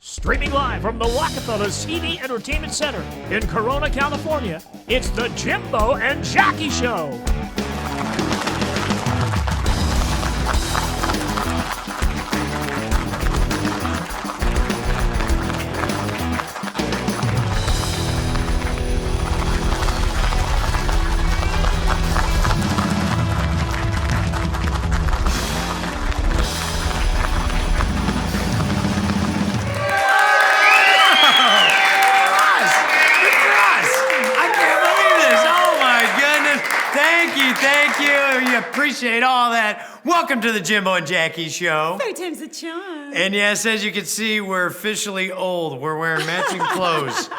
Streaming live from the Rockefeller's TV Entertainment Center in Corona, California, it's the Jimbo and Jackie Show. Appreciate all that. Welcome to the Jimbo and Jackie Show. 3 times the charm. And yes, as you can see, we're officially old. We're wearing matching clothes.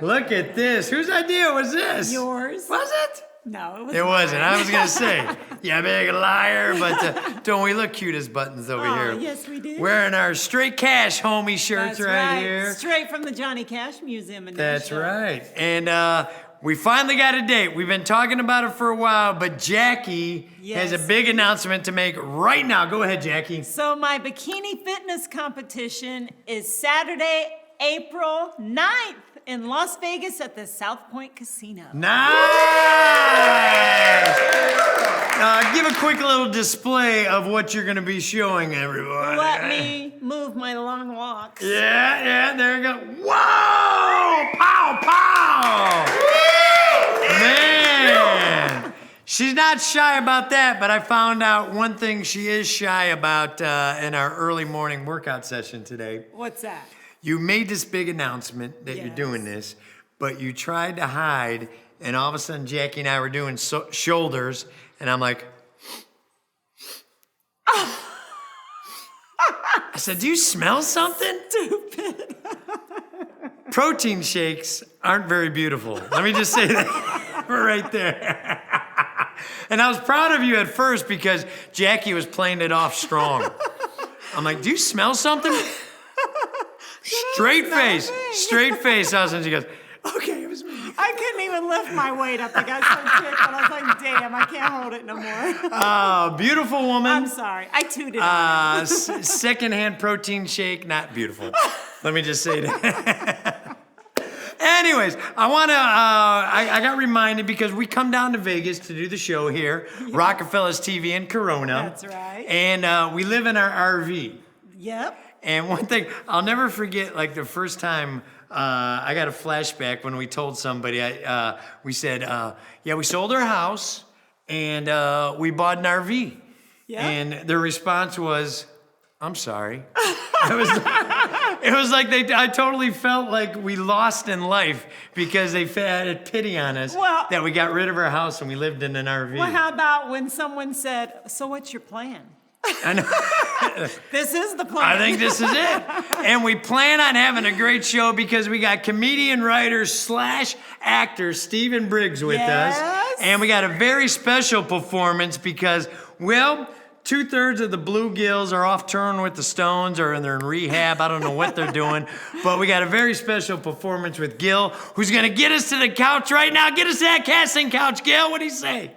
Look at this. Whose idea was this? Yours. Was it? No, it was It wasn't. I was going to say, yeah, big liar, but don't we look cute as buttons over here? Yes, we do. Wearing our Straight Cash homie shirts right here. Straight from the Johnny Cash Museum in That's Nashville. right. And we finally got a date. We've been talking about it for a while, but Jackie has a big announcement to make right now. Go ahead, Jackie. So my bikini fitness competition is Saturday, April 9th in Las Vegas at the South Point Casino. Nice! Give a quick little display of what you're going to be showing everyone. Let me move my long walks. Yeah, there you go. Whoa! Pow, pow! Man! She's not shy about that, but I found out one thing she is shy about in our early morning workout session today. What's that? You made this big announcement that you're doing this, but you tried to hide, and all of a sudden Jackie and I were doing shoulders, and I'm like, I said, do you smell something? Stupid. Protein shakes aren't very beautiful. Let me just say that right there. And I was proud of you at first because Jackie was playing it off strong. I'm like, do you smell something? Straight face. All of a sudden she goes, okay, it was me. I couldn't even lift my weight up. I got so sick, but I was like, damn, I can't hold it no more. Beautiful woman. I'm sorry. I tooted on it. Secondhand protein shake, not beautiful. Let me just say that. Anyways, I got reminded because we come down to Vegas to do the show here, Rockefeller's TV in Corona. That's right. And we live in our RV. Yep. And one thing, I'll never forget, like the first time I got a flashback when we told somebody, we said, we sold our house and we bought an RV. Yeah. And their response was, I'm sorry. It was like I totally felt like we lost in life because they had pity on us that we got rid of our house and we lived in an RV. Well, how about when someone said, so what's your plan? I know. This is the plan. I think this is it. And we plan on having a great show because we got comedian, writer, / actor Stephen Briggs with us. And we got a very special performance because, 2/3 of the Bluegills are off touring with the Stones or they're in rehab. I don't know what they're doing. But we got a very special performance with Gil, who's going to get us to the couch right now. Get us to that casting couch, Gil. What do you say?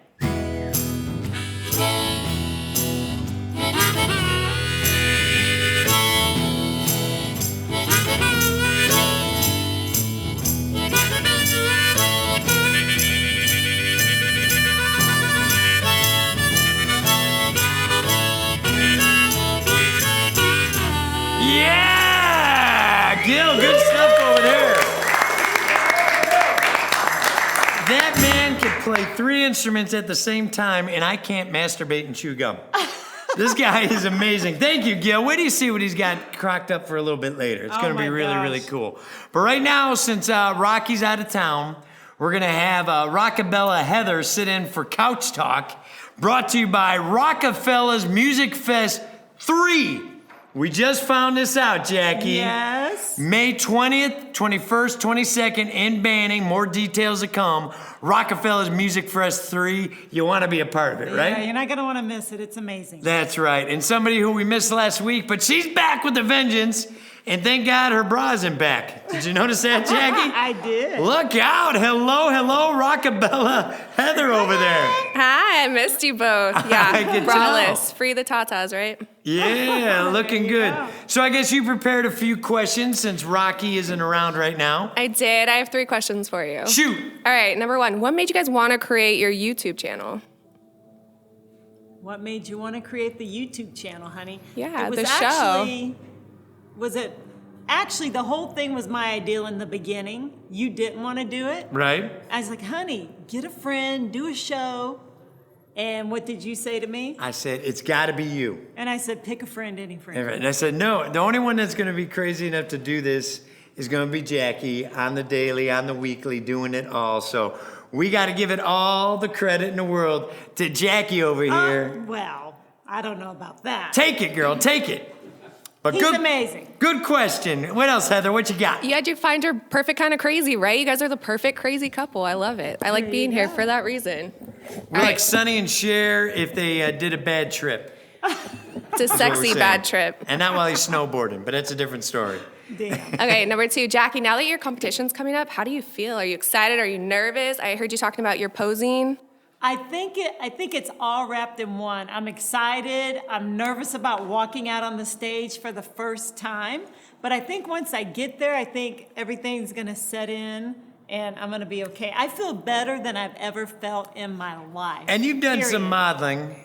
Yeah! Gil, good stuff over there. That man can play 3 instruments at the same time, and I can't masturbate and chew gum. This guy is amazing. Thank you, Gil. Wait till you see what he's got crocked up for a little bit later. It's going to be really, really cool. But right now, since Rocky's out of town, we're going to have Rockabella Heather sit in for Couch Talk, brought to you by Rockefeller's Music Fest 3. We just found this out, Jackie. Yes. May 20th, 21st, 22nd in Banning. More details to come. Rockefeller's Music Fest 3. You want to be a part of it, right? Yeah, you're not going to want to miss it. It's amazing. That's right. And somebody who we missed last week, but she's back with a vengeance, And thank God her bra's in back. Did you notice that, Jackie? I did. Look out. Hello, Rockabella Heather over there. Hi, I missed you both. I Yeah, can braless. tell. Free the tatas, right? Yeah, looking There you good. go. So I guess you prepared a few questions since Rocky isn't around right now. I did. I have 3 questions for you. Shoot. All right, number 1. What made you guys want to create your YouTube channel? What made you want to create the YouTube channel, honey? Yeah, it was the show. Actually, the whole thing was my idea in the beginning. You didn't want to do it. Right? I was like, honey, get a friend, do a show. And what did you say to me? I said, it's got to be you. And I said, pick a friend, any friend. And I said, no, the only one that's going to be crazy enough to do this is going to be Jackie on the daily, on the weekly, doing it all. So we got to give it all the credit in the world to Jackie over here. Well, I don't know about that. Take it, girl, take it. But He's amazing. Good question. What else, Heather? What you got? You had to find your perfect kind of crazy, right? You guys are the perfect crazy couple. I love it. I like being here for that reason. We're like Sonny and Cher if they did a bad trip. It's a sexy bad trip. And not while he's snowboarding, but that's a different story. Damn. Okay, number 2, Jackie, now that your competition's coming up, how do you feel? Are you excited? Are you nervous? I heard you talking about your posing. I think it's all wrapped in one. I'm excited. I'm nervous about walking out on the stage for the first time. But I think once I get there, I think everything's going to set in and I'm going to be okay. I feel better than I've ever felt in my life. And you've done some period. modeling.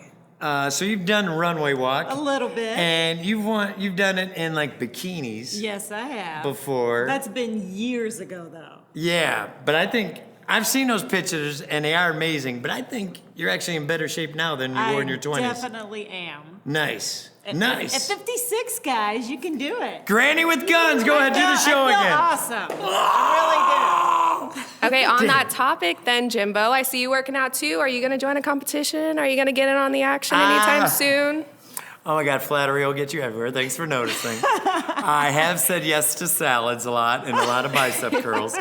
So you've done runway walk. A little bit. And you've done it in like bikinis. Yes, I have. Before. That's been years ago, though. Yeah, but I think I've seen those pictures and they are amazing, but I think you're actually in better shape now than you were in your 20s. I definitely am. Nice. At Nice. 56, guys, you can do it. Granny with guns, go ahead, do the show I feel again. awesome. I really do. Okay, on that topic then, Jimbo, I see you working out too. Are you going to join a competition? Are you going to get in on the action anytime soon? Oh my God, flattery will get you everywhere. Thanks for noticing. I have said yes to salads a lot and a lot of bicep curls.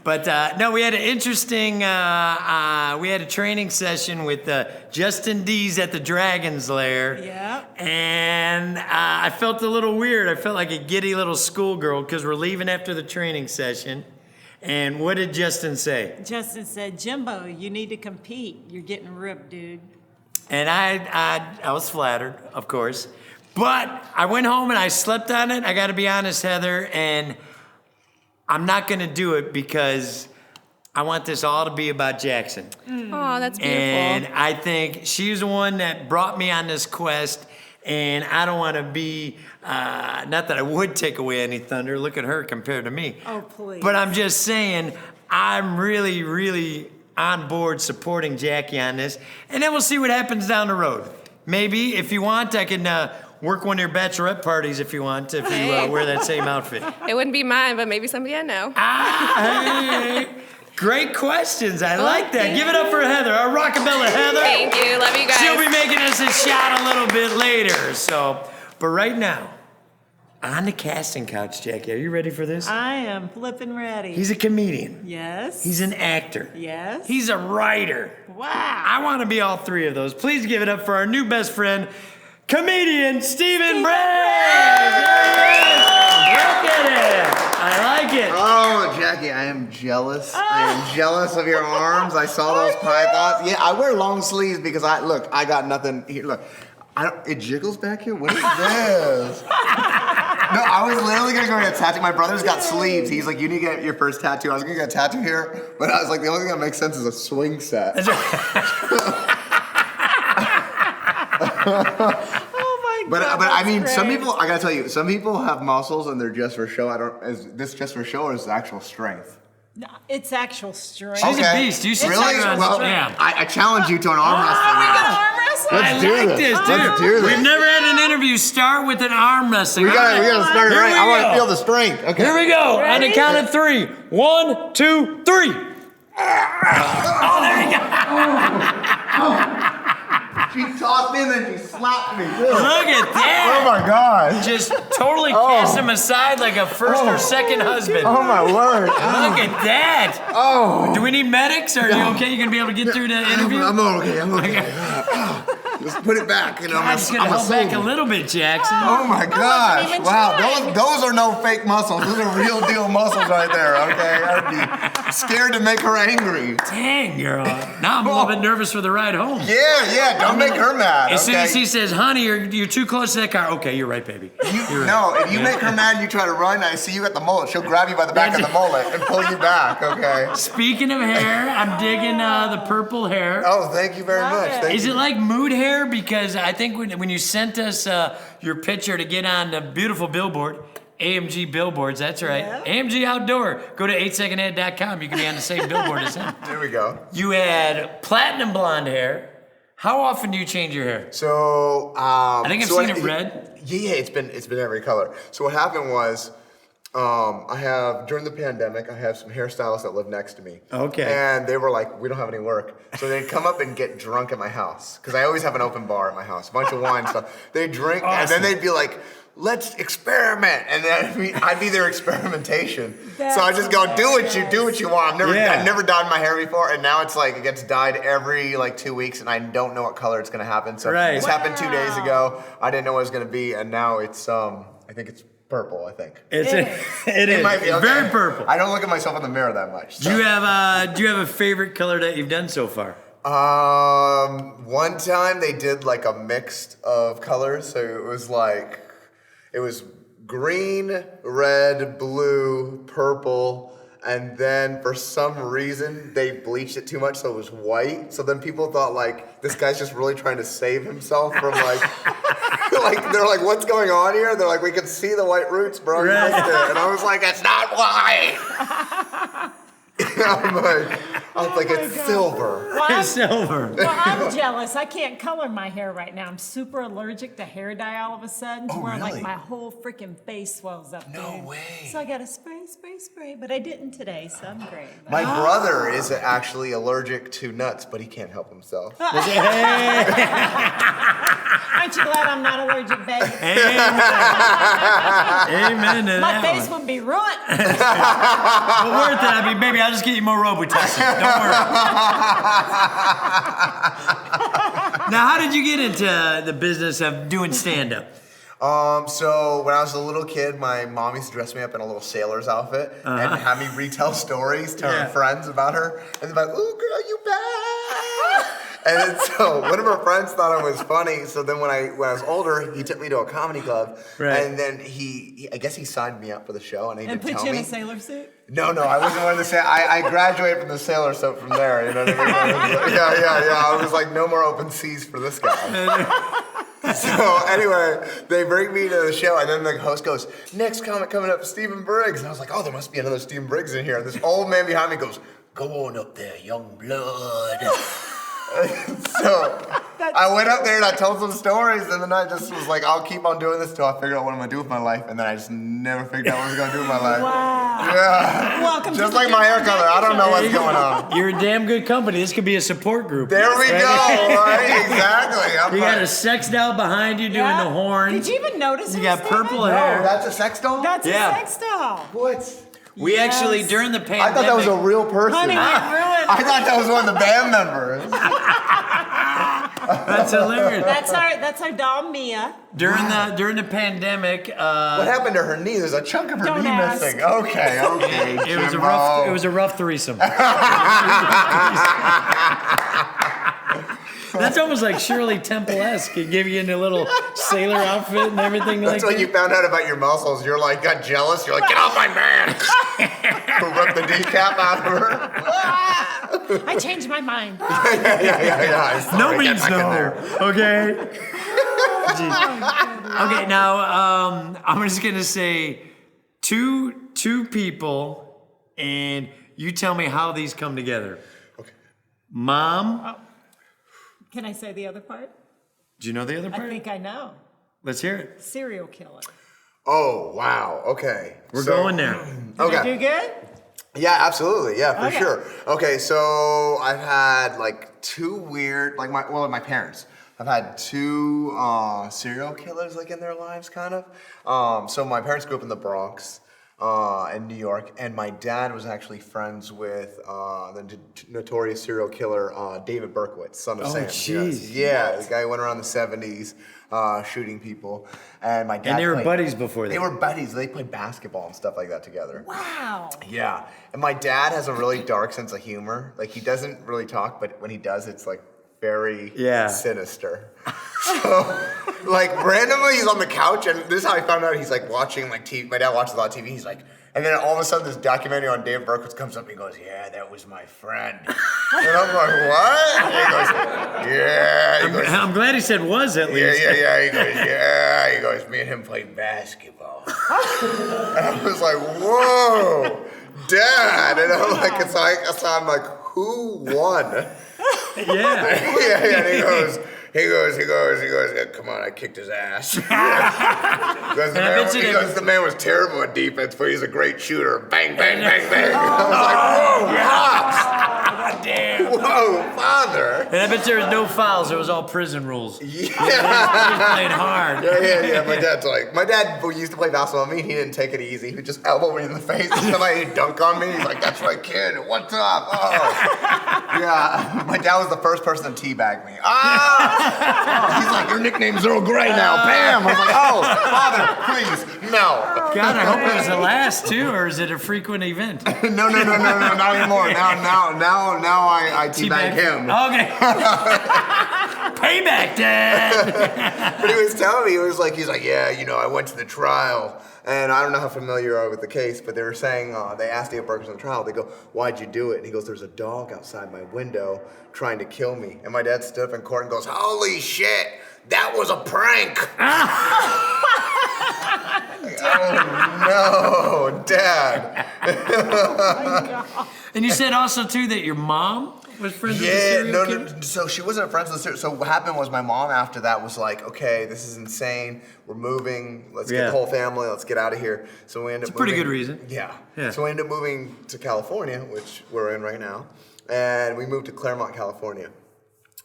But no, we had an interesting, we had a training session with Justin Dees at the Dragon's Lair. Yeah. And I felt a little weird. I felt like a giddy little schoolgirl because we're leaving after the training session. And what did Justin say? Justin said, Jimbo, you need to compete. You're getting ripped, dude. And I was flattered, of course. But I went home and I slept on it. I got to be honest, Heather, and I'm not going to do it because I want this all to be about Jackson. Oh, that's beautiful. And I think she's the one that brought me on this quest. And I don't want to be, not that I would take away any thunder. Look at her compared to me. Oh, please. But I'm just saying, I'm really, really on board supporting Jackie on this. And then we'll see what happens down the road. Maybe, if you want, I can work one of your bachelorette parties if you want, if you wear that same outfit. It wouldn't be mine, but maybe somebody I know. Hey, great questions. I like that. Give it up for Heather, our Rockabella Heather. Thank you. Love you guys. She'll be making us a shot a little bit later. So, but right now, on the casting couch, Jackie, are you ready for this? I am flipping ready. He's a comedian. Yes. He's an actor. Yes. He's a writer. Wow. I want to be all 3 of those. Please give it up for our new best friend, comedian Stephen Briggs. Look at it. I like it. Oh, Jackie, I am jealous. I am jealous of your arms. I saw those pythons. Yeah, I wear long sleeves because I got nothing here. Look, it jiggles back here. What is this? No, I was literally gonna go get a tattoo. My brother's got sleeves. He's like, you need to get your first tattoo. I was gonna get a tattoo here, but I was like, the only thing that makes sense is a swing set. Oh my But God. I mean, that's some great. people, I gotta tell you, some people have muscles and they're just for show. Is this just for show or is it actual strength? No, it's actual strength. She's a beast. You should really? check her on Well, Instagram. I challenge you to an arm wrestling match. Arm wrestling? Let's do I like this. this, dude. Let's do this. We've never had an interview start with an arm wrestling. We gotta start it Here right. we I want go. to feel the strength. Okay. Here we go. On the Ready? count of 3. 1, 2, 3. Oh, there you go. She tossed me and then she slapped me. Too. Look at Oh that. my God. Just totally cast him aside like a first or second husband. Oh my word. Look at that. Oh. Do we need medics? Are you okay? You gonna be able to get through the interview? I'm okay. I'm okay. Just put it back. You know, I'm just gonna hold back a little bit, Jackson. Oh my gosh! even Wow, trying. those are no fake muscles. Those are real deal muscles right there. Okay, I'd be scared to make her angry. Dang, girl. Now I'm a little bit nervous for the ride home. Yeah, don't make her mad. As soon okay? as he says, honey, you're too close to that car. Okay, you're right, baby. You're right. No, if you make her mad and you try to run, I see you at the mullet. She'll grab you by the back of the mullet and pull you back. Okay. Speaking of hair, I'm digging the purple hair. Oh, thank you very much. Thank Is you. it like mood hair? Because I think when you sent us your picture to get on the beautiful billboard, AMG Billboards, that's right. Yeah. AMG Outdoor. Go to 8secondhead.com. You can be on the same billboard as him. There we go. You had platinum blonde hair. How often do you change your hair? So I think I've seen it red. Yeah, it's been every color. So what happened was, during the pandemic, I have some hairstylists that live next to me. Okay. And they were like, we don't have any work. So they'd come up and get drunk at my house. Because I always have an open bar at my house, a bunch of wine stuff. They'd drink, and then they'd be like, let's experiment. And then I'd be their experimentation. So I just go, do what you want. I've never dyed my hair before, and now it's like, it gets dyed every like 2 weeks, and I don't know what color it's gonna happen. So this happened 2 days ago. I didn't know what it was gonna be, and now it's, I think it's purple, I think. It is. Might be, It's okay. very purple. I don't look at myself in the mirror that much. Do you have a favorite color that you've done so far? One time they did like a mix of colors, so it was green, red, blue, purple, and then for some reason they bleached it too much, so it was white. So then people thought like this guy's just really trying to save himself from like, like they're like, what's going on here? They're like, we can see the white roots, bro. You missed it. And I was like, it's not white. I was like, it's silver. Well, Silver. I'm jealous. I can't color my hair right now. I'm super allergic to hair dye all of a sudden, to where really? like my whole freaking face swells up. No dude. way. So I got to spray, but I didn't today, so I'm great. My brother is actually allergic to nuts, but he can't help himself. Aren't you glad I'm not allergic, babe? Amen to My that face one. would be ruined. But worth it. I mean, baby, I'll just get you more Robitussin. Don't worry. Now, how did you get into the business of doing stand-up? So when I was a little kid, my mom used to dress me up in a little sailor's outfit and have me retell stories to her friends about her. And they're like, ooh, girl, you bad. And then, so one of her friends thought it was funny. So then when I was older, he took me to a comedy club. Right. And then I guess he signed me up for the show, and he And didn't put tell you in me. a sailor suit? No, I wasn't wearing the sailor. I graduated from the sailor soap from there. You know what I mean? Yeah. I was like, no more open seas for this guy. So anyway, they bring me to the show, and then the host goes, next comic coming up, Stephen Briggs. And I was like, oh, there must be another Stephen Briggs in here. And this old man behind me goes, go on up there, young blood. So I went up there and I told some stories, and then I just was like, I'll keep on doing this till I figure out what I'm gonna do with my life. And then I just never figured out what I was gonna do with my life. Wow. Yeah. Welcome Just to like the my hair Jimbo color. I don't know what's Jackie Show. going on. You're a damn good company. This could be a support group. There we go, right? Exactly. I'm You got like, a sex doll behind you doing Yeah. the horn. Did you even notice You it, got Stephen? purple oh, hair. that's a sex doll? That's Yeah. a sex doll. What? We actually, during the I pandemic... thought that was a real person. Honey, you ruined I thought that was one of the band members. That's hilarious. That's our doll, Mia. During the pandemic, What happened to her knee? There's a chunk of her Don't knee ask. missing. Okay. it was a Jimbo. rough threesome. That's almost like Shirley Temple-esque. It give you in a little sailor outfit and everything That's like when that. you found out about your muscles. You're like, got jealous. You're like, get off my man. Rip the decap out of her. I changed my mind. Yeah. No Sorry, get means back in no. there. Okay. Okay. Now I'm just gonna say two people, and you tell me how these come together. Okay. Mom. Can I say the other part? Do you know the other I part? think I know. Let's hear it. Serial killer. Oh, wow. Okay. We're going there. Did I do Okay. good? Yeah, absolutely. Yeah, for Okay. sure. Okay, so I've had like two weird, like my parents. I've had two serial killers like in their lives, kind of. So my parents grew up in the Bronx. in New York, and my dad was actually friends with the notorious serial killer David Berkowitz, son of Sam. Jeez. Yeah, the guy who went around the 70s shooting people. And my dad And they were buddies before that. They were buddies. They played basketball and stuff like that together. Wow. Yeah. And my dad has a really dark sense of humor. Like, he doesn't really talk, but when he does, it's like very sinister. So, like, randomly he's on the couch, and this is how I found out he's like watching like TV. My dad watches a lot of TV. He's like, and then all of a sudden this documentary on David Berkowitz comes up and he goes, "Yeah, that was my friend." And I'm like, "What?" And he goes, "Yeah." He goes, I'm glad he said was at least. Yeah. He goes, "Yeah." He goes, "Me and him played basketball." And I was like, "Whoa, Dad!" And I'm like, so I'm like, "Who won?" Yeah. And he goes, "Yeah, come on, I kicked his ass." He goes, the man was terrible at defense, but he's a great shooter. Bang, bang, bang, bang. I was like, "Whoa, Pops." Damn. Whoa, Father. And I bet there was no fouls. It was all prison rules. Yeah. He was playing hard. Yeah. My dad used to play basketball with me. He didn't take it easy. He would just elbow me in the face. Somebody would dunk on me. He's like, "That's right, kid. What's up?" Oh. Yeah. My dad was the first person to teabag me. He's like, "Your nickname's Earl Grey now." Bam. I was like, "Oh, Father, please, no." God, I hope it was the last too, or is it a frequent event? No, not anymore. Now I teabag him. Okay. Payback, Dad. But he was telling me, he's like, "Yeah, I went to the trial." And I don't know how familiar you are with the case, but they were saying, they asked David Berkowitz in the trial, they go, "Why'd you do it?" And he goes, "There's a dog outside my window trying to kill me." And my dad stood up in court and goes, "Holy shit, that was a prank." Oh, no, Dad. And you said also, too, that your mom was friends with the serial killer? No. So she wasn't friends with the serial. So what happened was my mom after that was like, "Okay, this is insane. We're moving. Let's get the whole family. Let's get out of here." So we ended up moving. Pretty good reason. Yeah. So we ended up moving to California, which we're in right now. And we moved to Claremont, California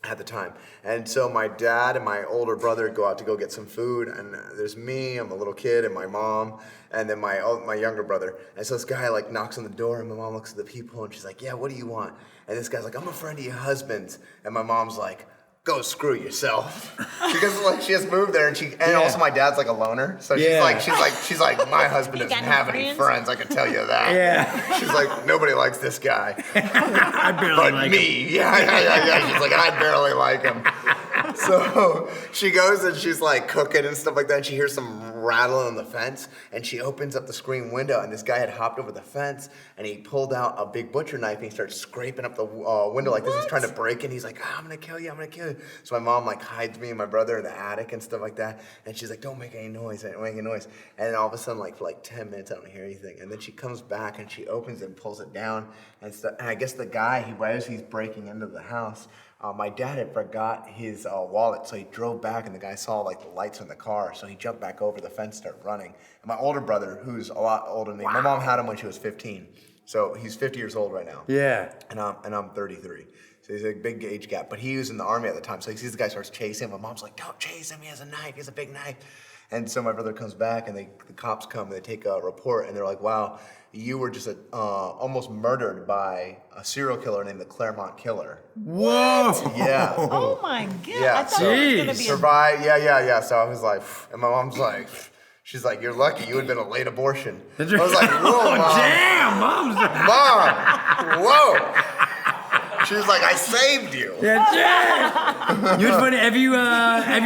at the time. And so my dad and my older brother go out to go get some food, and there's me, I'm a little kid, and my mom, and then my younger brother. And so this guy like knocks on the door, and my mom looks at the people, and she's like, "Yeah, what do you want?" And this guy's like, "I'm a friend of your husband's." And my mom's like, "Go screw yourself," because like she just moved there, and also my dad's like a loner, so she's like, "My husband doesn't have any friends, I can tell you that." Yeah. She's like, "Nobody likes this guy." I barely But like me, him. yeah. She's like, "I barely like him." So she goes and she's like cooking and stuff like that, and she hears some rattling on the fence, and she opens up the screen window, and this guy had hopped over the fence, and he pulled out a big butcher knife, and he started scraping up the window like this. He's trying to break it, and he's like, "I'm gonna kill you. So my mom like hides me and my brother in the attic and stuff like that, and she's like, "Don't make any noise, don't make any noise." And then all of a sudden, like for like 10 minutes, I don't hear anything, and then she comes back and she opens it and pulls it down, and I guess the guy, as he's breaking into the house, my dad had forgot his wallet, so he drove back, and the guy saw like the lights in the car, so he jumped back over the fence, started running. And my older brother, who's a lot older than me, my mom had him when she was 15, so he's 50 years old right now. Yeah. And I'm 33. So he's a big age gap, but he was in the army at the time, so he sees the guy starts chasing him. My mom's like, "Don't chase him, he has a knife, he has a big knife." And so my brother comes back, and the cops come, and they take a report, and they're like, "Wow, you were just almost murdered by a serial killer named the Claremont Killer." Whoa. Yeah. Oh my God. Yeah, I thought it was gonna be Survive. Yeah. So I was like, and my mom's like, she's like, "You're lucky, you would have been a late abortion." I was like, "Whoa, Mom." Damn, Mom's Mom, whoa. She was like, "I saved you." Yeah. You know what's funny? Have you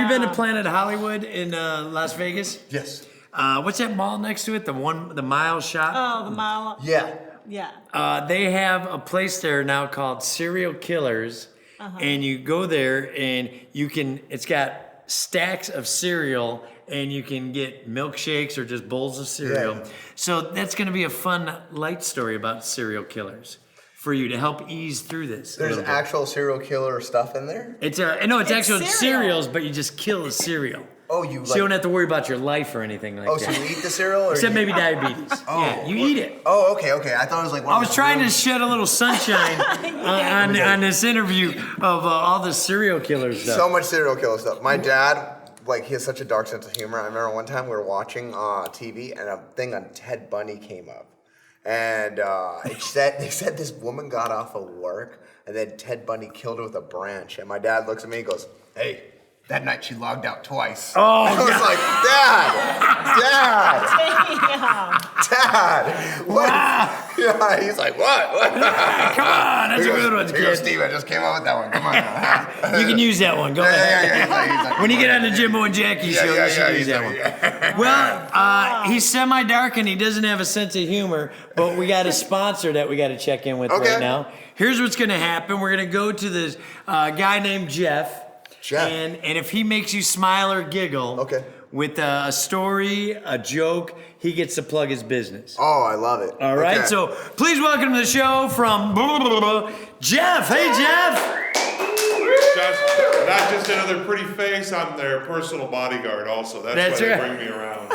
been to Planet Hollywood in Las Vegas? Yes. What's that mall next to it? The Mile Shop? Oh, the mile. Yeah. Yeah. They have a place there now called Serial Killers, and you go there and it's got stacks of cereal, and you can get milkshakes or just bowls of cereal. Yeah. So that's going to be a fun light story about serial killers for you to help ease through this. There's actual serial killer stuff in there? It's actual cereal. cereals, but you just kill the cereal. Oh, So you don't have to worry about your life or anything like Oh, that. so you eat the cereal? Or Except maybe diabetes. Yeah, you eat it. Oh, okay. I thought it was like one I of was those trying to rooms. shed a little sunshine on this interview of all the serial killer stuff. So much serial killer stuff. My dad like he has such a dark sense of humor. I remember one time we were watching TV and a thing on Ted Bundy came up, and they said this woman got off of work and then Ted Bundy killed her with a branch. And my dad looks at me and goes, "Hey, that night she logged out twice." Oh, I was like, Dad, what? Wow. Yeah, he's like, what? Come on, that's a good one, kid. Steve, I just came up with that one. Come on. You can use that one. Go ahead. He's like, when you get on the Jimbo and Jackie show, you should use that one. Yeah. Well, he's semi-dark and he doesn't have a sense of humor, but we got a sponsor that we got to check in with right now. Here's what's going to happen. We're going to go to this guy named Jeff. And if he makes you smile or giggle with a story, a joke, he gets to plug his business. Oh, I love it. All right, so please welcome to the show from Jeff. Hey, Jeff. Not just another pretty face, I'm their personal bodyguard also. That's why they bring me around.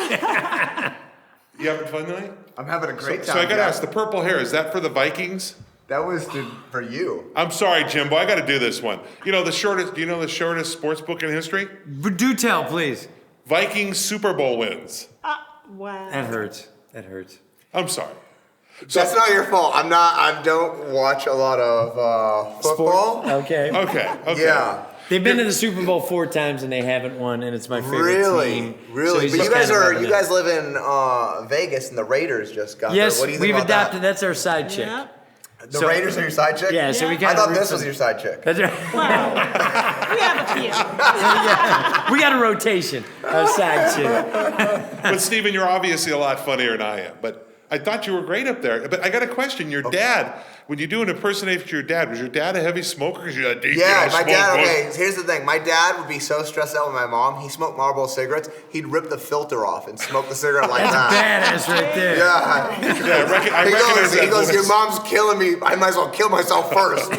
You having fun tonight? I'm having a great time. So I got to ask, the purple hair, is that for the Vikings? That was for you. I'm sorry, Jimbo. I got to do this one. You know the shortest. Do you know the shortest sports book in history? Do tell, please. Vikings Super Bowl wins. Wow. That hurts. I'm sorry. That's not your fault. I don't watch a lot of football. Okay. Yeah. They've been to the Super Bowl 4 times and they haven't won, and it's my favorite team. Really? So but you guys live in Vegas, and the Raiders just got there. What do you think we've about adopted. that? That's our side chick. The Raiders are your side chick? Yeah, so we I thought this was your side chick. That's right. Wow. We have a few. We got a rotation of side chick. But Stephen, you're obviously a lot funnier than I am. But I thought you were great up there. But I got a question. Your dad, when you do an impersonation of your dad, was your dad a heavy smoker? Yeah, my dad, here's the thing. My dad would be so stressed out with my mom. He smoked Marlboro cigarettes. He'd rip the filter off and smoke the cigarette like that. That's badass right there. Yeah. I recognize that he goes, voice. "Your mom's killing me. I might as well kill myself first."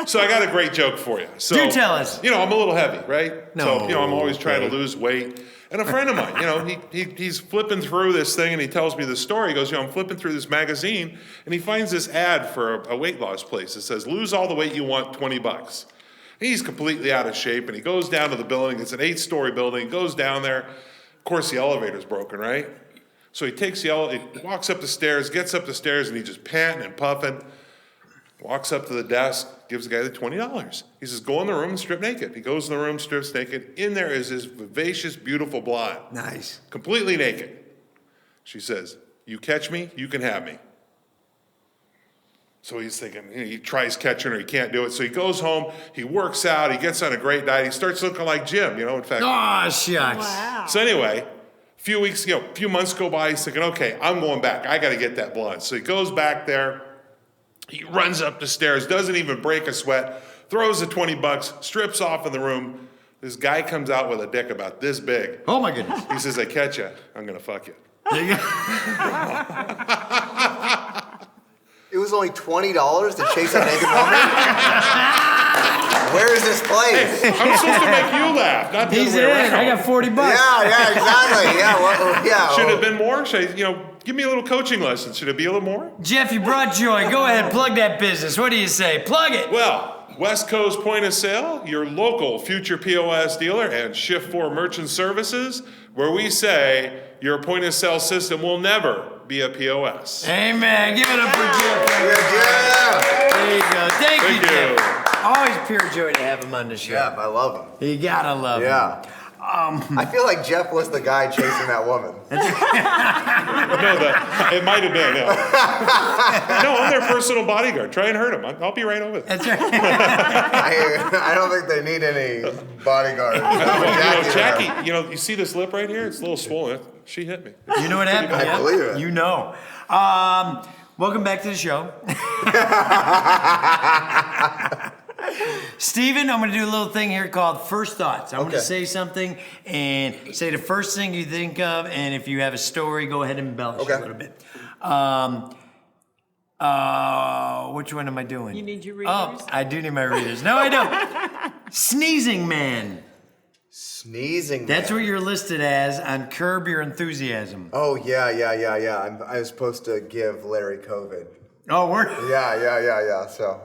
So I got a great joke for you. So, do tell us. You know, I'm a little heavy, right? No. So, I'm always trying to lose weight. And a friend of mine, he's flipping through this thing and he tells me this story. He goes, I'm flipping through this magazine and he finds this ad for a weight loss place. It says, "Lose all the weight you want, $20. He's completely out of shape and he goes down to the building. It's an 8-story building. He goes down there. Of course, the elevator's broken, right? So he takes he walks up the stairs, gets up the stairs, and he's just panting and puffing. Walks up to the desk, gives the guy the $20. He says, "Go in the room and strip naked." He goes in the room, strips naked. In there is this vivacious, beautiful blonde. Nice. Completely naked. She says, "You catch me, you can have me." So he's thinking, he tries catching her, he can't do it. So he goes home, he works out, he gets on a great diet, he starts looking like Jim, in fact. Oh, shucks. Wow. So anyway, few months go by, he's thinking, okay, I'm going back. I got to get that blonde. So he goes back there. He runs up the stairs, doesn't even break a sweat, throws the $20, strips off in the room. This guy comes out with a dick about this big. Oh, my goodness. He says, "I catch you, I'm going to fuck you." There you go. It was only $20 to chase a naked woman? Where is this place? I'm supposed to make you laugh, not the He's other way in. around. I got $40. Yeah, exactly. Yeah, Should it have been more? Should I, give me a little coaching lesson. Should it be a little more? Jeff, you brought joy. Go ahead, plug that business. What do you say? Plug it. Well, West Coast Point of Sale, your local future POS dealer, and Shift 4 Merchant Services, where we say your point of sale system will never be a POS. Amen. Give it up for Jeff. Yeah. There you go. Thank you, you. Jeff. Always pure joy to have him on the show. Yeah, I love him. You gotta love him. Yeah. I feel like Jeff was the guy chasing that woman. No, it might have been. No, I'm their personal bodyguard. Try and hurt him. I'll be right over there. That's right. I don't think they need any bodyguards. Jackie, you see this lip right here? It's a little swollen. She hit me. You know what happened? I believe it. You know. Welcome back to the show. Steven, I'm going to do a little thing here called First Thoughts. I'm going to say something and say the first thing you think of, and if you have a story, go ahead and embellish a little bit. Which one am I doing? You need your readers? Oh, I do need my readers. No, I don't. Sneezing Man. Sneezing. That's man. what you're listed as on Curb Your Enthusiasm. Oh, yeah. I was supposed to give Larry COVID. Oh, we're... Yeah. So,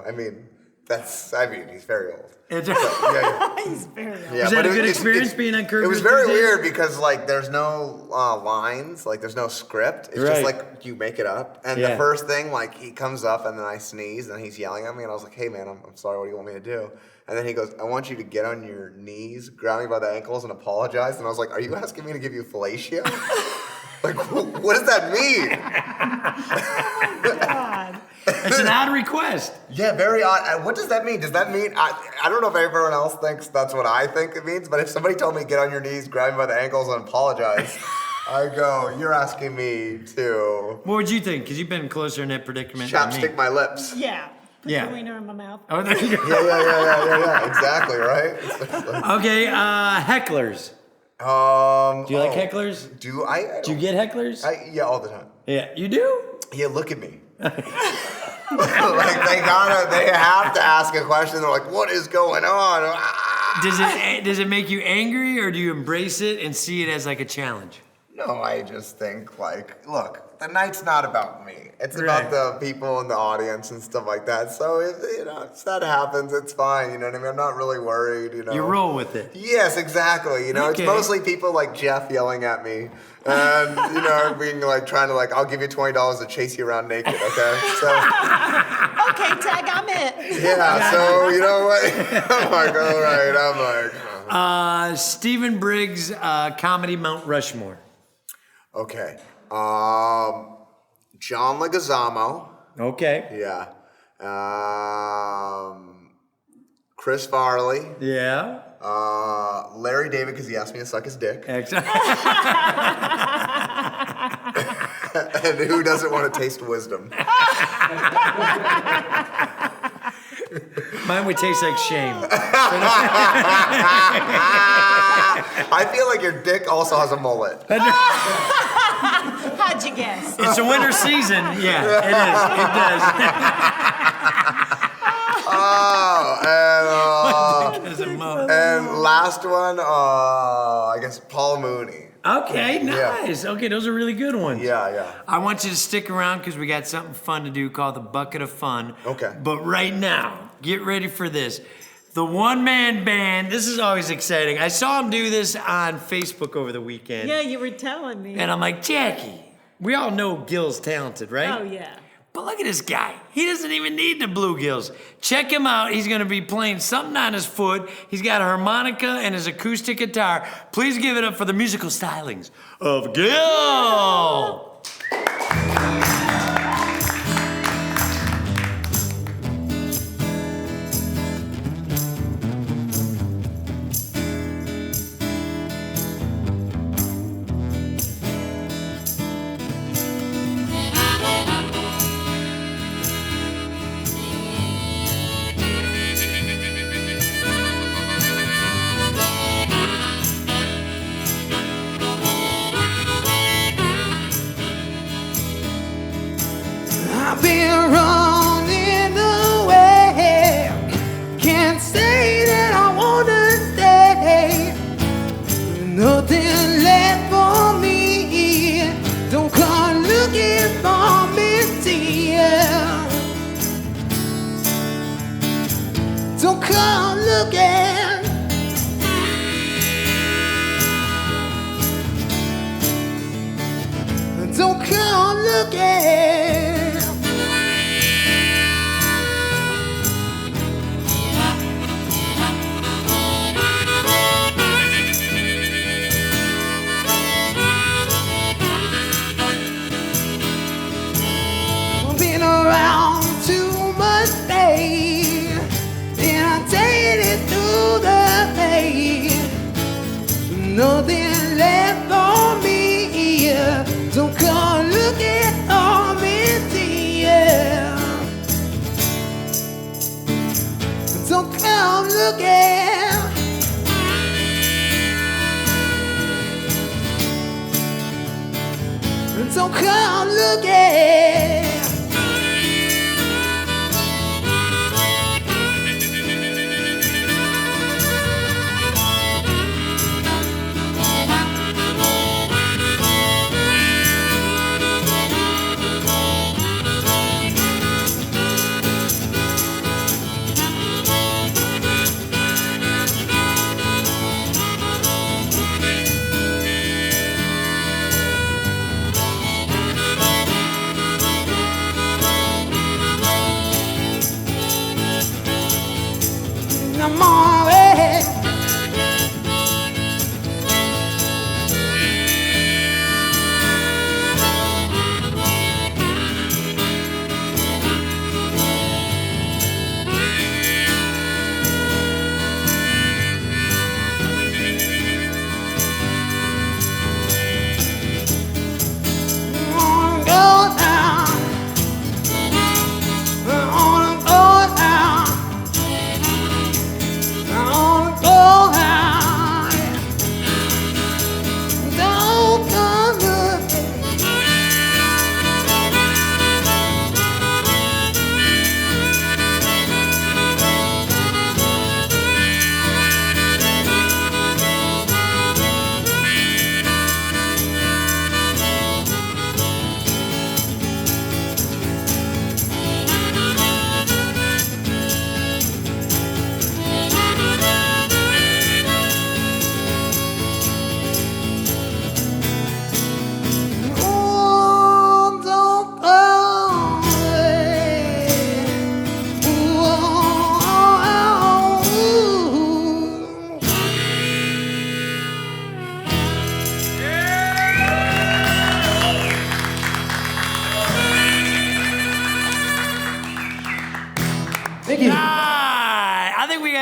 I mean, he's very old. It's Yeah, He's very old. yeah. Was that but a good it's- experience being on Curb It was Your very Enthusiasm? weird because like there's no lines, like there's no script. It's just Right. like you make it up. And Yeah. the first thing, like he comes up and then I sneeze and he's yelling at me and I was like, hey man, I'm sorry, what do you want me to do? And then he goes, I want you to get on your knees, grab me by the ankles and apologize. And I was like, are you asking me to give you fellatio? Like, what does that mean? God. It's an odd request. Yeah, very odd. What does that mean? Does that mean, I don't know if everyone else thinks that's what I think it means, but if somebody told me get on your knees, grab me by the ankles and apologize, I go, you're asking me to What would you think? Because you've been closer in that predicament than me. chapstick my lips. Yeah. Put Yeah. your wiener in my mouth. Oh, there you go. Yeah, exactly, right? Okay, hecklers. Do Do you like hecklers? Do I? Do you get hecklers? Yeah, all the time. Yeah, you do? Yeah, look at me. Like they have to ask a question. They're like, "What is going on?" Does it make you angry, or do you embrace it and see it as like a challenge? No, I just think like, look, the night's not about me. It's Right. about the people in the audience and stuff like that. So if that happens, it's fine. You know what I mean? I'm not really worried. You know. You roll with it. Yes, exactly. You know, Okay. it's mostly people like Jeff yelling at me, and you know, being like trying to like, I'll give you $20 to chase you around naked. Okay, so. Okay, Tag, I'm it. Yeah, so you know what? I'm like, all right, I'm like, Stephen Briggs, comedy Mount Rushmore. okay. John Leguizamo, Okay. yeah. Chris Farley, Yeah. Larry David because he asked me to suck his dick, Excellent. and who doesn't want to taste wisdom? Mine would taste like shame. I feel like your dick also has a mullet. How'd you guess? It's a winter season. Yeah, it is. It does. As a mo- And last one, I guess Paul Mooney. Okay, nice. Okay, those are really good ones. Yeah. I want you to stick around because we got something fun to do called the Bucket of Fun. Okay. But right now, get ready for this. The one-man band, this is always exciting. I saw him do this on Facebook over the weekend. Yeah, you were telling me. And I'm like, Jackie, we all know Gil's talented, right? Oh, yeah. But look at this guy. He doesn't even need the bluegills. Check him out. He's going to be playing something on his foot. He's got a harmonica and his acoustic guitar. Please give it up for the musical stylings of Gil. I've been running away. Can't say that I wanna stay. Nothing left for me. Don't come looking for me, dear. Don't come looking. Don't come looking. Been around too much pain, and I take it through the pain. Nothing left for me here. Don't come looking for me, dear. Don't come looking. Don't come looking.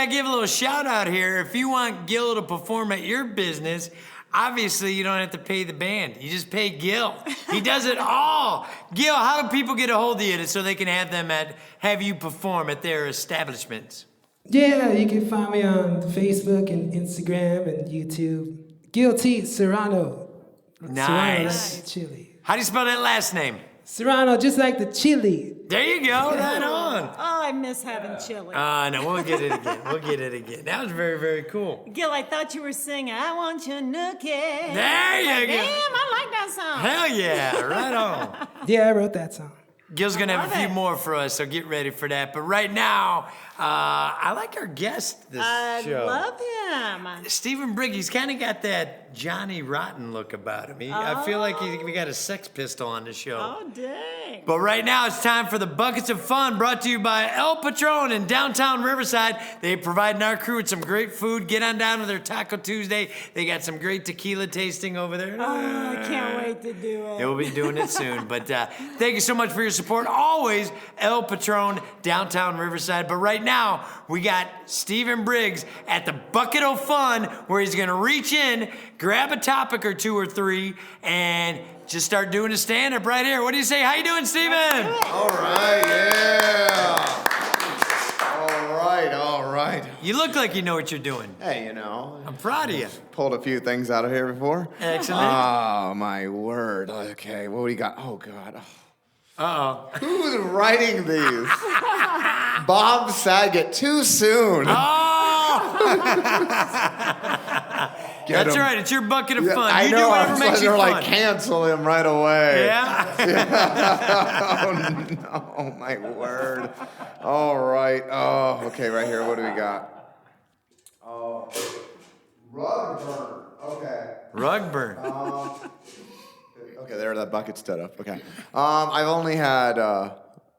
gotta give a little shout out here. If you want Gil to perform at your business, obviously you don't have to pay the band. You just pay Gil. He does it all. Gil, how do people get a hold of you so they can have you perform at their establishments? Yeah, you can find me on Facebook and Instagram and YouTube. Guilty Serrano. Nice. Serrano, that's chili. How do you spell that last name? Serrano, just like the chili. There you go, right on. Oh, I miss having chili. No, we'll get it again. That was very, very cool. Gil, I thought you were singing "I Want Your Nookie." There you go. Damn, I like that song. Hell yeah, right on. Yeah, I wrote that song. Gil's gonna have a few Love it. more for us, so get ready for that. But right now, I like our guest this show. I love him. Stephen Briggs, he's kind of got that Johnny Rotten look about him. I feel like we got a Sex Pistol on the show. Oh, dang. But right now, it's time for the Buckets of Fun, brought to you by El Patron in downtown Riverside. They providing our crew with some great food. Get on down to their Taco Tuesday. They got some great tequila tasting over there. Oh, I can't wait to do it. We'll be doing it soon. But thank you so much for your support. Always El Patron, downtown Riverside. But right now, we got Stephen Briggs at the Bucket of Fun, where he's going to reach in, grab a topic or two or three, and just start doing a stand-up right here. What do you say? How you doing, Stephen? All right, yeah. All right. You look like you know what you're doing. Hey, you know, I'm proud of you. pulled a few things out of here before. Excellent. Oh, my word. Okay, what do we got? Oh, God. Uh-oh. Who's writing these? Bob Saget, too soon. Get That's him. right. It's your bucket of Yeah, fun. I You know. do whatever I'm makes you they're fun. like, cancel him right away. Yeah? Oh, no, my word. All right. Oh, okay, right here. What do we got? Oh, rug burn. Okay. Rug burn. Okay, there, that bucket stood up. Okay. I've only had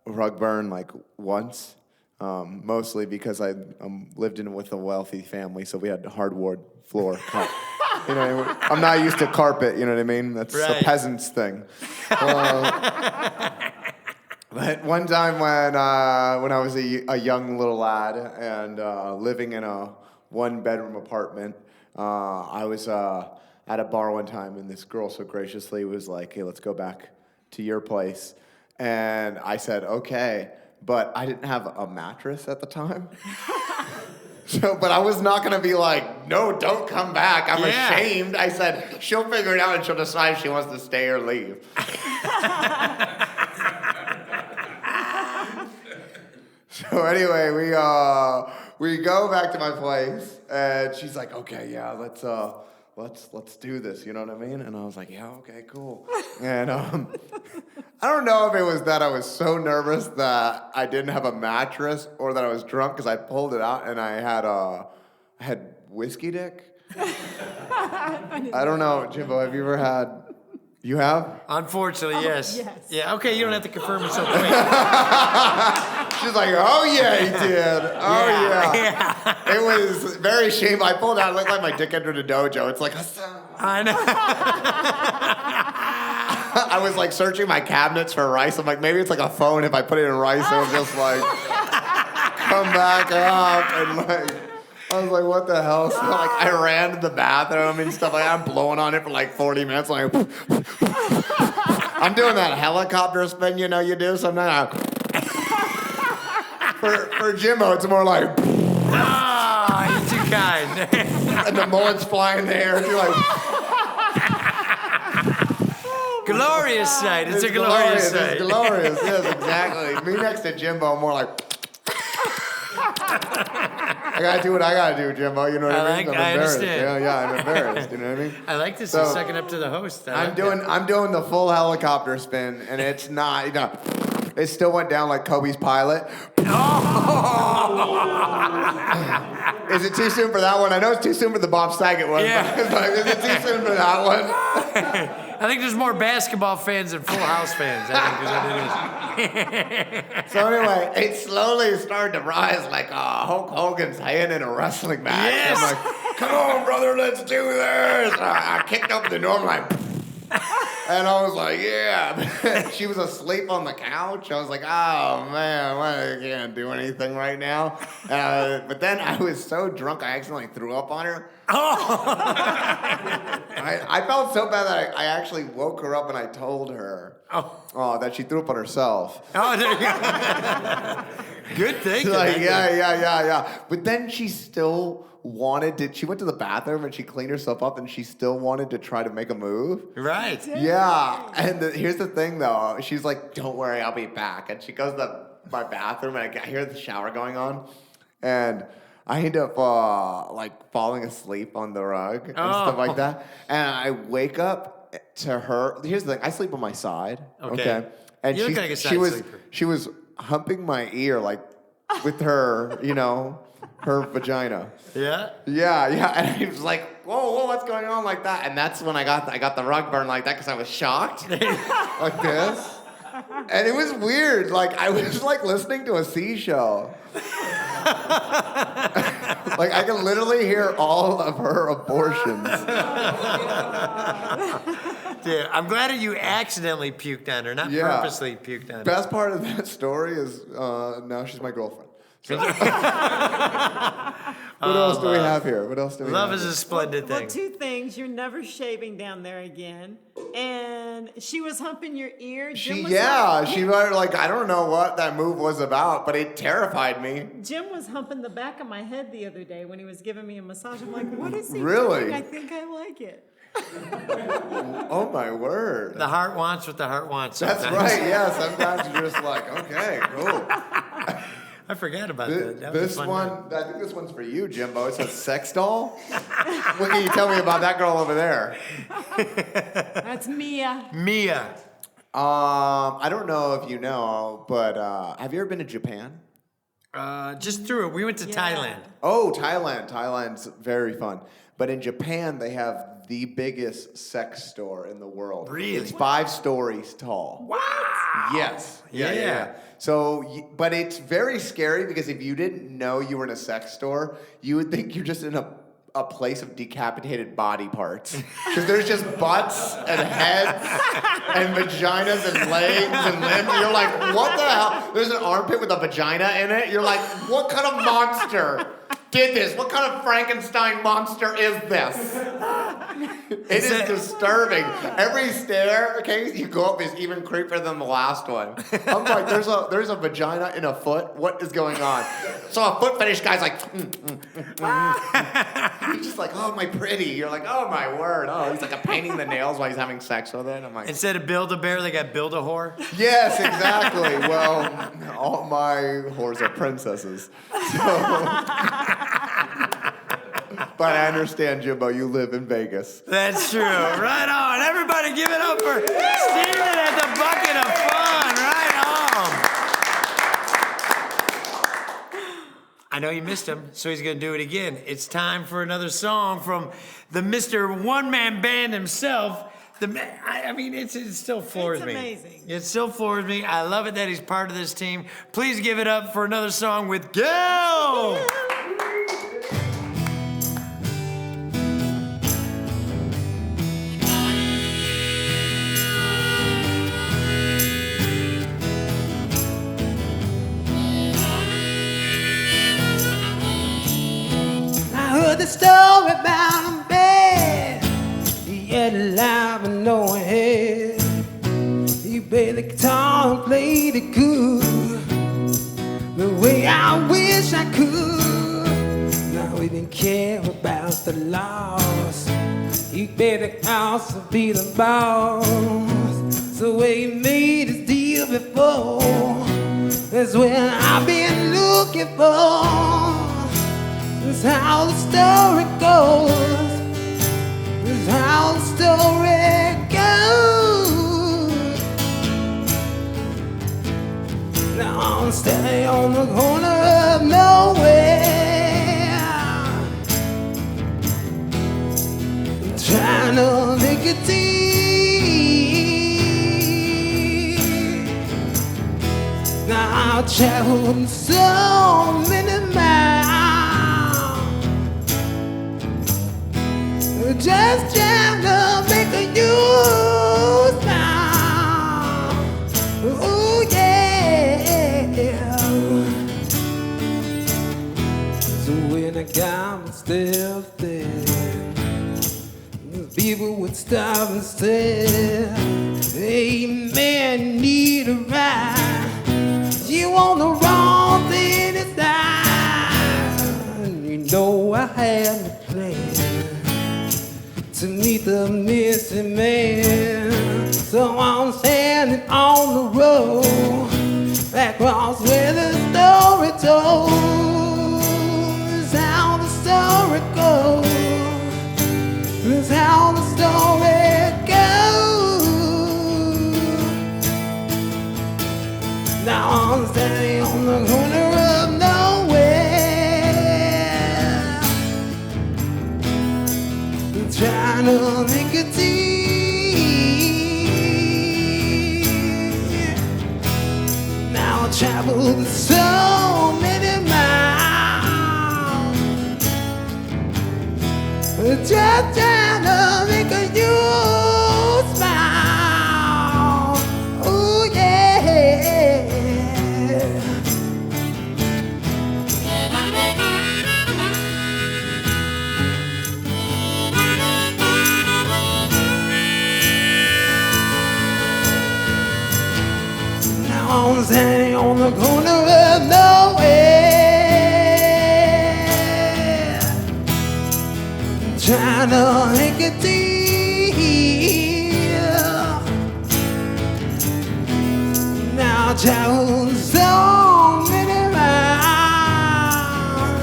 rug burn like once, mostly because I lived in with a wealthy family, so we had hardwood floor. You know, I'm not used to carpet. You know what I mean? That's Right. a peasant's thing. But one time when I was a young little lad and living in a one-bedroom apartment, I was at a bar one time, and this girl so graciously was like, "Hey, let's go back to your place." And I said, "Okay," but I didn't have a mattress at the time. But I was not gonna be like, "No, don't come back. I'm Yeah. ashamed." I said, "She'll figure it out and she'll decide if she wants to stay or leave." So anyway, we go back to my place, and she's like, "Okay, yeah, let's do this." You know what I mean? And I was like, "Yeah, okay, cool." And I don't know if it was that I was so nervous that I didn't have a mattress, or that I was drunk because I pulled it out and I had whiskey dick. I don't know, Jimbo. Have you ever had? You have? Unfortunately, yes. yes. Yeah, okay, you don't have to confirm it so quick. She's like, "Oh yeah, he did. Oh yeah." It was very shameful. I pulled out. It looked like my dick entered a dojo. It's like, I know. I was like searching my cabinets for rice. I'm like, maybe it's like a phone. If I put it in rice, it'll just like come back up. And like, I was like, what the hell? So like, I ran to the bathroom and stuff like that. I'm blowing on it for like 40 minutes. Like, I'm doing that helicopter spin, you know, you do sometimes. For Jimbo, it's more like, Ah, you're too kind. and the mullet's flying in the air. And you're like, Glorious sight. It's a glorious sight. It's glorious. Yes, exactly. Me next to Jimbo, I'm more like, I gotta do what I gotta do, Jimbo. You know what I mean? I'm I embarrassed. understand. Yeah, I'm embarrassed. You know what I mean? I like this. So, You're sucking up to the host. I'm doing the full helicopter spin, and it's not. You know, it still went down like Kobe's pilot. Is it too soon for that one? I know it's too soon for the Bob Saget one. Yeah. But like, is it too soon for that one? I think there's more basketball fans than Full House fans, I think is what it is. So anyway, it slowly started to rise like Hulk Hogan's hand in a wrestling match. Yes. I'm like, "Come on, brother, let's do this." I kicked up the door, I'm like, And I was like, yeah. She was asleep on the couch. I was like, oh, man, I can't do anything right now. But then I was so drunk, I accidentally threw up on her. Oh. I felt so bad that I actually woke her up and I told her that she threw up on herself. Oh, there you go. Good thinking. Like, yeah. But then she still she went to the bathroom and she cleaned herself up and she still wanted to try to make a move. Right. Yeah. And here's the thing though. She's like, don't worry, I'll be back. And she goes to my bathroom and I hear the shower going on. And I end up like falling asleep on the rug and stuff like that. And I wake up to her. Here's the thing. I sleep on my side. Okay. And you look like a side sleeper. She was humping my ear like with her, her vagina. Yeah? Yeah. And I was like, whoa, what's going on like that? And that's when I got the rug burn like that because I was shocked. Like this. And it was weird. Like, I was like listening to a sea show. Like, I can literally hear all of her abortions. Dude, I'm glad that you accidentally puked on her, not purposely puked on her. Best part of that story is now she's my girlfriend. So. What else do we have here? Love is a splendid thing. Well, two things. You're never shaving down there again. And she was humping your ear. She like, I don't know what that move was about, but it terrified me. Jim was humping the back of my head the other day when he was giving me a massage. I'm like, what is he really doing? I think I like it. Oh my word. The heart wants what the heart wants. That's right, yeah. Sometimes you're just like, okay, cool. I forgot about that. This one, I think this one's for you, Jimbo. It's a sex doll. What can you tell me about that girl over there? That's Mia. Mia. I don't know if you know, but have you ever been to Japan? Just through it. We went to Thailand. Oh, Thailand. Thailand's very fun. But in Japan, they have the biggest sex store in the world. Really? It's 5 stories tall. Wow. Yes. Yeah. So, but it's very scary because if you didn't know you were in a sex store, you would think you're just in a place of decapitated body parts. Because there's just butts and heads and vaginas and legs and limbs. You're like, what the hell? There's an armpit with a vagina in it. You're like, what kind of monster did this? What kind of Frankenstein monster is this? It is disturbing. Every staircase you go up is even creepier than the last one. I'm like, there's a vagina in a foot. What is going on? So a foot fetish guy's like, he's just like, oh my pretty. You're like, oh my word. Oh, he's like painting the nails while he's having sex with it. I'm like, instead of Build-A-Bear, they got Build-A-Whore. Yes, exactly. Well, all my whores are princesses. So. But I understand, Jimbo, you live in Vegas. That's true. Right on. Everybody give it up for Steven at the Bucket of Fun. Right on. I know you missed him, so he's going to do it again. It's time for another song from the Mr. One-Man Band himself. It still floors me. It's amazing. It still floors me. I love it that he's part of this team. Please give it up for another song with Gil. The story about a man, he had a life and no head. He played the guitar and played it good, the way I wish I could. Now he didn't care about the loss. He paid the house to be the boss. So he made his deal before. That's what I've been looking for. That's how the story goes. That's how the story goes. Now I'm standing on the corner of nowhere, trying to make a deal. Now I've traveled so many miles, just trying to make a use the guy still there. People would stop and say, hey man, you need a ride. You on the wrong thing to die. You know I had a plan to meet the missing man. So I'm standing on the road, across where the story told. Is how the story goes. Is how the story goes. Now I'm standing on the corner of nowhere, trying to make a deal. Now I traveled so many miles, just trying to make you smile. Ooh, yeah. Now I'm standing on the corner of nowhere, trying to make a deal. Now I travel so many miles,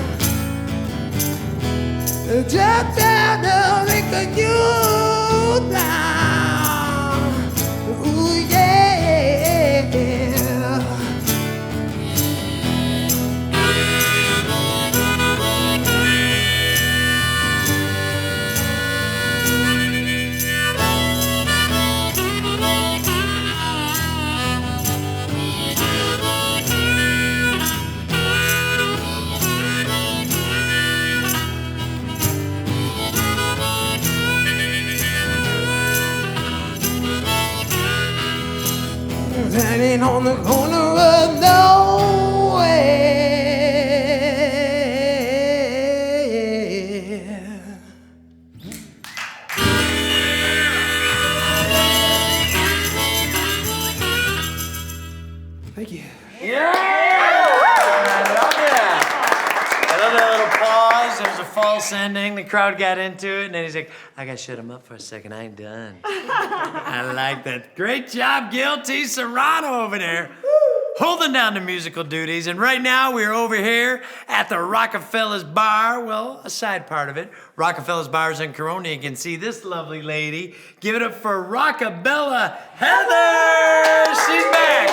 just trying to make a you smile. Ooh, yeah. Standing on the corner of nowhere. Thank you. Yeah! I love that. I love that little pause. There was a false ending. The crowd got into it, and then he's like, I gotta shut him up for a second. I ain't done. I like that. Great job, Guilty Serrano over there. Holding down the musical duties. And right now we're over here at the Rockefeller's Bar. Well, a side part of it. Rockefeller's Bar is in Corona. You can see this lovely lady. Give it up for Rockabella Heather. She's back.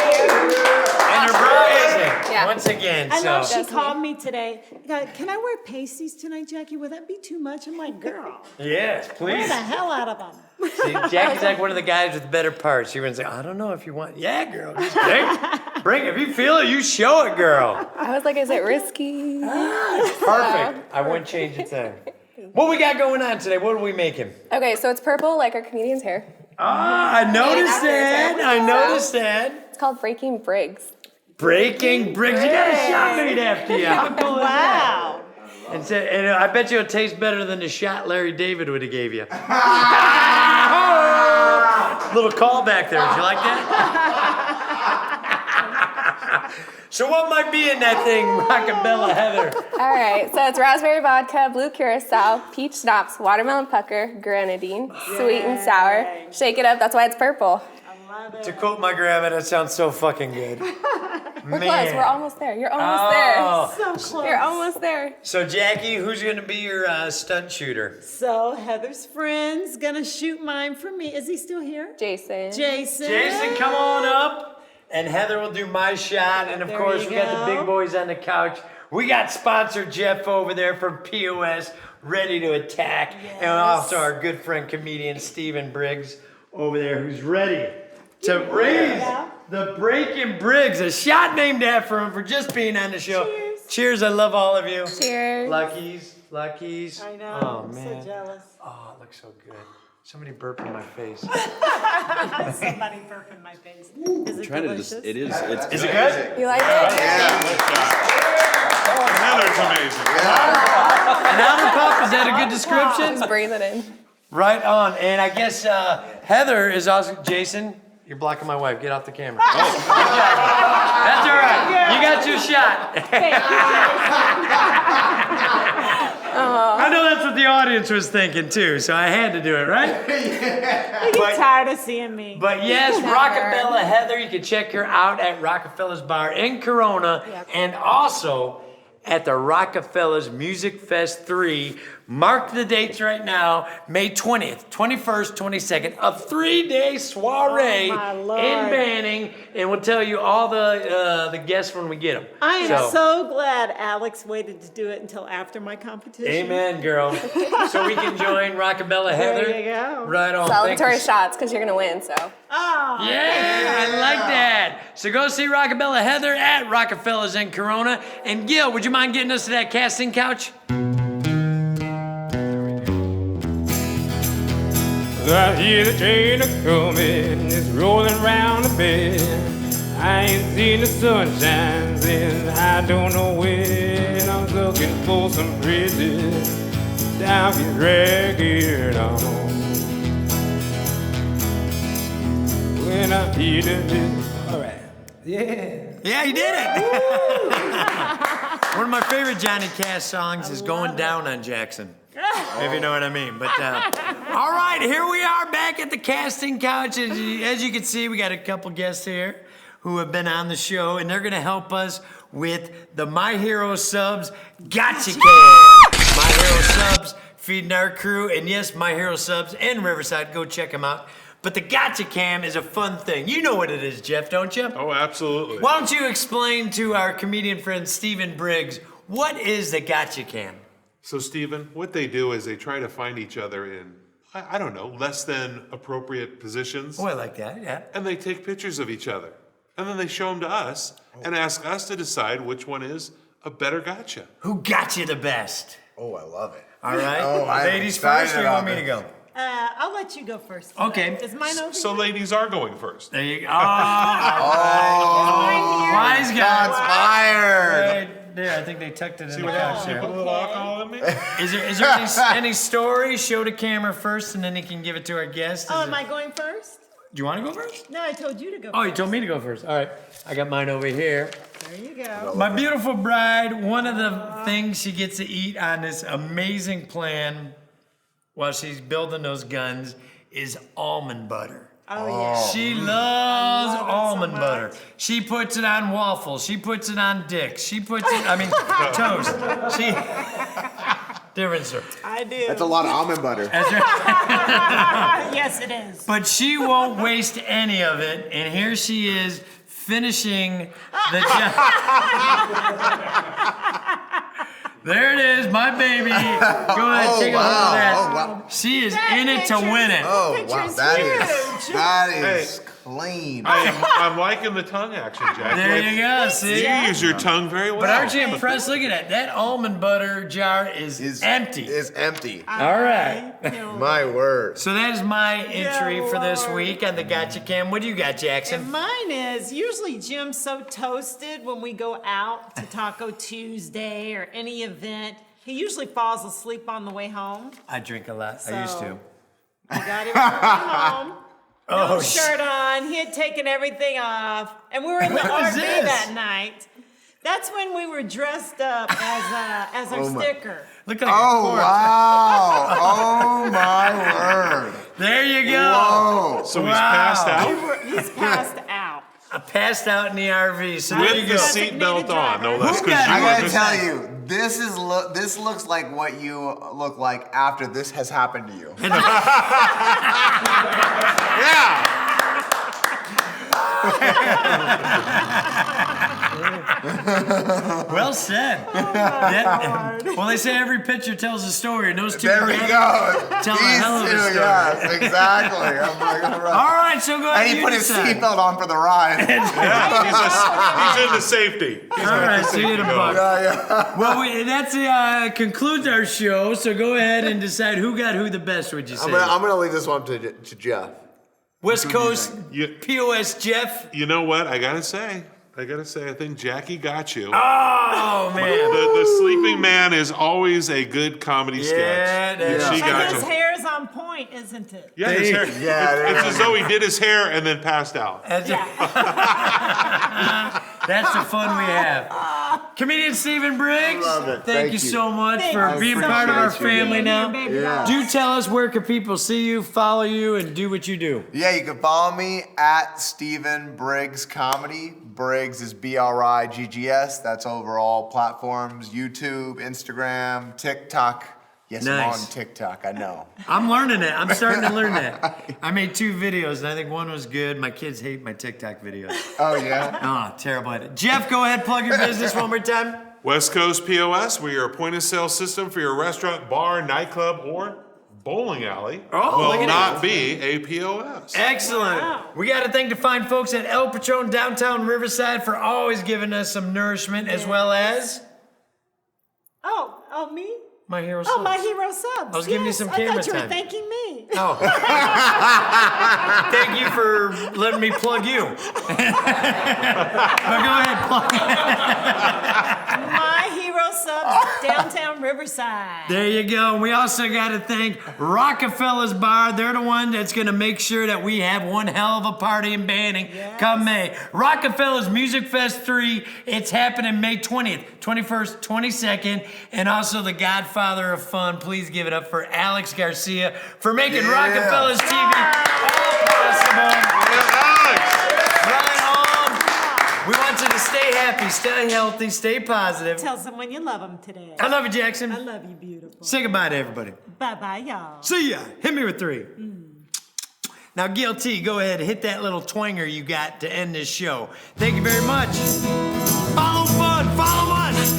And her bra is Yeah. once again. I know So she called me today. Can I wear pasties tonight, Jackie? Would that be too much? I'm like, girl, yes, wear please. the hell out of them. See, Jackie's like one of the guys with better parts. She wouldn't say, I don't know if you want. Yeah, girl, just bring it. If you feel it, you show it, girl. I was like, is it risky? Perfect. I wouldn't change a thing. What we got going on today? What are we making? Okay, so it's purple like our comedian's hair. Ah, I noticed that. I noticed that. It's called Breaking Briggs. Breaking Briggs. You got a shot made after you. How cool is that? Wow. And I bet you it'll taste better than the shot Larry David would have gave you. Little callback there. Did you like that? So what might be in that thing, Rockabella Heather? All right, so it's raspberry vodka, blue curacao, peach schnapps, watermelon pucker, grenadine, sweet and sour. Shake it up, that's why it's purple. To quote my grandma, that sounds so fucking good. We're close, we're almost there. You're almost there. So close. You're almost there. So Jackie, who's gonna be your stunt shooter? So Heather's friend's gonna shoot mine for me. Is he still here? Jason. Jason, come on up. And Heather will do my shot. And of There course, you we got the go. big boys on the couch. We got sponsor Jeff over there from POS, ready to attack. And also our good friend comedian Stephen Briggs over there, who's ready to raise the Breaking Briggs, a shot named after him for just being on the show. Cheers. Cheers, I love all of you. Cheers. Luckies. I know. Oh, I'm man. so jealous. Oh, it looks so good. Somebody burp in my face. Somebody burp in my face. Is it delicious? It is. Is it good? You like it? Yeah. Heather's amazing. An outer pup, is that a good description? Just breathe it in. Right on. And I guess Heather is also, Jason, you're blocking my wife. Get off the camera. That's all right. You got your shot. I know that's what the audience was thinking too, so I had to do it, right? You get tired of seeing me. But yes, Rockabella Heather, you can check her out at Rockefeller's Bar in Corona, and also at the Rockefeller's Music Fest 3. Mark the dates right now, May 20th, 21st, 22nd, a 3-day soiree in Banning, and we'll tell you all the guests when we get them. I am so glad Alex waited to do it until after my competition. Amen, girl. So we can join Rockabella Heather. There you go. Right on. Celebratory shots, because you're going to win, so. Oh, Yeah, I like that. So go see Rockabella Heather at Rockefeller's in Corona. And Gil, would you mind getting us to that casting couch? I hear the train a-comin', it's rolling round the bend. I ain't seen the sunshine since I don't know when. I'm looking for some bridges down this ragged on. When I hear the all right, yeah. Yeah, you did it. One of my favorite Johnny Cash songs is Going Down on Jackson. If you know what I mean. But all right, here we are back at the casting couch. As you can see, we got a couple guests here who have been on the show, and they're gonna help us with the My Hero Subs Gotcha Cam. My Hero Subs feeding our crew, and yes, My Hero Subs in Riverside. Go check them out. But the Gotcha Cam is a fun thing. You know what it is, Jeff, don't you? Oh, absolutely. Why don't you explain to our comedian friend Stephen Briggs, what is the Gotcha Cam? So, Stephen, what they do is they try to find each other in, I don't know, less than appropriate positions. Oh, I like that, yeah. And they take pictures of each other. And then they show them to us and ask us to decide which one is a better gotcha. Who got you the best? Oh, I love it. All right. Oh, I'm Ladies excited first, or you want me about to go? I'll let you go first. Okay. Is mine over So here? ladies are going first. There you go. Oh, wise guy. Shots fired. Right there, I think they tucked it in the couch Put a there. little alcohol in me? Is there any story? Show the camera first, and then he can give it to our guest. Oh, am I going first? Do you want to go first? No, I told you to go Oh, you first. told me to go first. All right. I got mine over here. There you go. My beautiful bride, one of the things she gets to eat on this amazing plan while she's building those guns is almond butter. Oh, yeah. She loves love it so almond much. butter. She puts it on waffles. She puts it on dicks. She puts it, toast. She, different story. I do. That's a lot of almond butter. That's right. Yes, it is. But she won't waste any of it. And here she is finishing the job. There it is, my baby. Go ahead, take a hold of that. Oh, wow. She is in it to win it. Oh, wow. Picture's That huge. is clean. I'm liking the tongue action, Jack. There you go, see? You use your tongue very well. But aren't you impressed? Look at that. That almond butter jar is empty. Is empty. All right. My word. So that is my entry for this Lord. week on the Gotcha Cam. What do you got, Jackson? And mine is usually Jim's so toasted when we go out to Taco Tuesday or any event. He usually falls asleep on the way home. I drink a lot. I used to. I got him on the way home. No Oh, shirt on. He had taken everything off. And we were in the What was RV this? that night. That's when we were dressed up as our sticker. Look like a Oh, corpse. wow. Oh, my word. There you go. Whoa. So he's Wow. passed out He's passed out. I passed out in the RV. So there with you the go. seatbelt on, no Who less. Because got you I were gotta just tell you, this looks like what you look like after this has happened to you. yeah. Well said. Well, they say every picture tells a story, and those two There we together go. tell a These hell of a two, story. yes, exactly. I'm like, all right. All right, so go ahead. And he you put his decide. seatbelt on for the ride. He's into safety. All right, see you in a buck. Yeah. Well, that's concludes our show. So go ahead and decide who got who the best. Would you say? I'm gonna leave this one to Jeff. West Coast You- POS Jeff. You know what? I gotta say, I gotta say, I think Jackie got you. Oh, man. The sleeping man is always a good comedy sketch. that She is. But got his you. hair's on point, isn't it? Yeah, his hair. Yeah, It's as though he did his hair and then passed out. That's the fun we have. Comedian Stephen Briggs, Love it. thank you so much Thank for you being so part of our much for family being now. here, baby Yeah. doll. Do tell us where can people see you, follow you, and do what you do. Yeah, you can follow me at Stephen Briggs Comedy. Briggs is Briggs. That's over all platforms: YouTube, Instagram, TikTok. Yes, I'm Nice. on TikTok. I know. I'm learning it. I'm starting to learn that. I made 2 videos, and I think one was good. My kids hate my TikTok videos. Oh yeah. Oh, terrible at it. Jeff, go ahead, plug your business one more time. West Coast POS, we are a point of sale system for your restaurant, bar, nightclub, or bowling alley. Oh, look will at not be a POS. Excellent. Wow. We got to thank the fine folks at El Patron downtown Riverside for always giving us some nourishment, as well as Oh, me? My Hero Oh, Subs. My Hero Subs. I was giving you some camera I thought you were time. thanking me. Oh. Thank you for letting me plug you. But go ahead, plug. My Hero Subs, downtown Riverside. There you go. We also got to thank Rockefeller's Bar. They're the one that's going to make sure that we have one hell of a party in Banning come May. Rockefeller's Music Fest 3. It's happening May 20th, 21st, 22nd. And also the Godfather of Fun. Please give it up for Alex Garcia for making Rockefeller's TV all possible. Right on. We want you to stay happy, stay healthy, stay positive. Tell someone you love them today. I love you, Jackson. I love you, beautiful. Say goodbye to everybody. Bye-bye, y'all. See ya. Hit me with 3. Now, Gil T, go ahead, hit that little twanger you got to end this show. Thank you very much. Follow fun, follow us.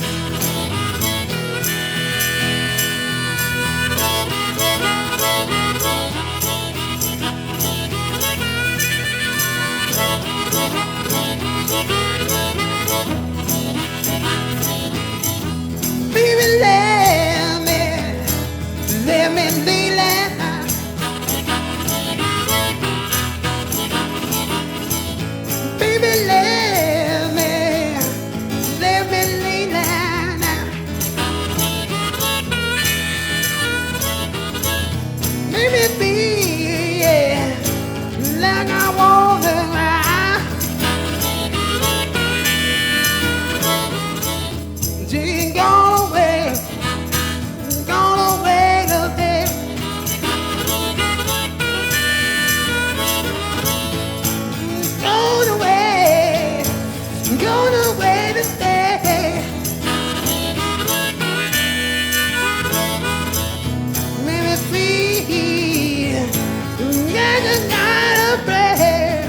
Baby, let me lay down. Baby, let me lay down. Maybe be like I want to cry. She gone away today. Gone away today. Maybe feel, I just gotta pray.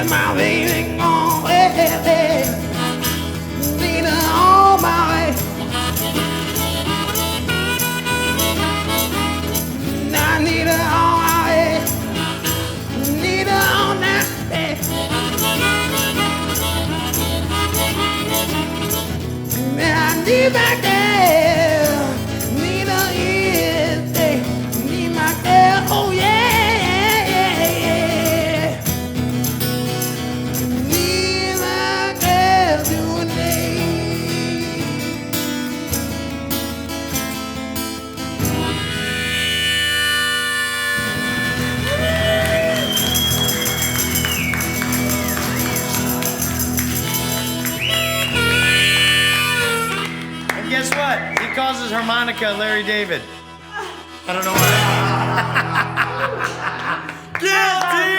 My baby gone away. Need her on my way. I need her on my way. Need her on that day. I need my girl. Need her here day. Need my girl. Oh yeah. Guess what? He calls his harmonica Larry David. I don't know why. Guilty!